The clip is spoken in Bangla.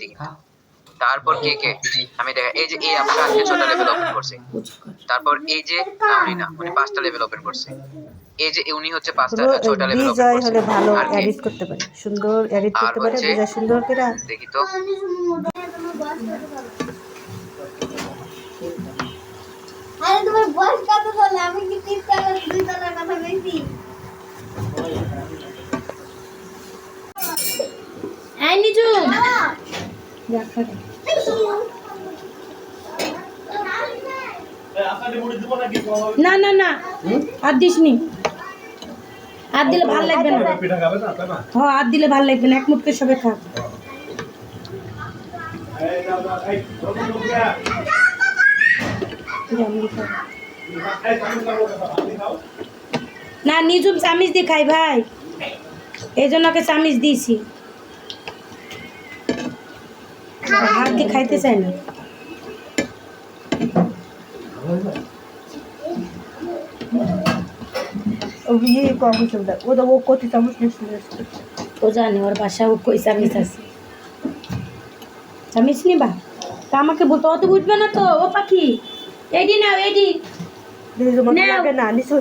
সত্যি কিন্তু। তারপর কে আমি দেখা এই যে এই আপুটা আজকে 6টা লেভেল ওপেন করছে। তারপর এই যে না উনি না উনি 5টা লেভেল ওপেন করছে। এই যে উনি হচ্ছে 6টা লেভেল ওপেন বিজয় করছে। হলে ভালো আর কে? এডিট করতে পারে, সুন্দর এডিট আর করতে পারে, হচ্ছে বিজয় সুন্দর করে। দেখি তো আরে তোমার বয়স কত বলে? আমি কি 3 তলা 2 তলার কথা কইছি? এই নিচু না না না আর দিস নি, আর দিলে ভাল লাগবে না। হ্যাঁ আর দিলে ভাল লাগবে না, এক মুঠকে সবে খা। না নিজুম চামিচ দিয়ে খাই ভাই, এই জন্য ওকে চামিচ দিয়েছি, হাত দিয়ে খাইতে চাই না। ও কত চামচ ও জানে ওর বাসা ও কই চামিচ আছে, চামিচ নিবা তা আমাকে বলতো, অত বুঝবে না তো। ও পাখি এডি নাও এডি লাগে না, নিচে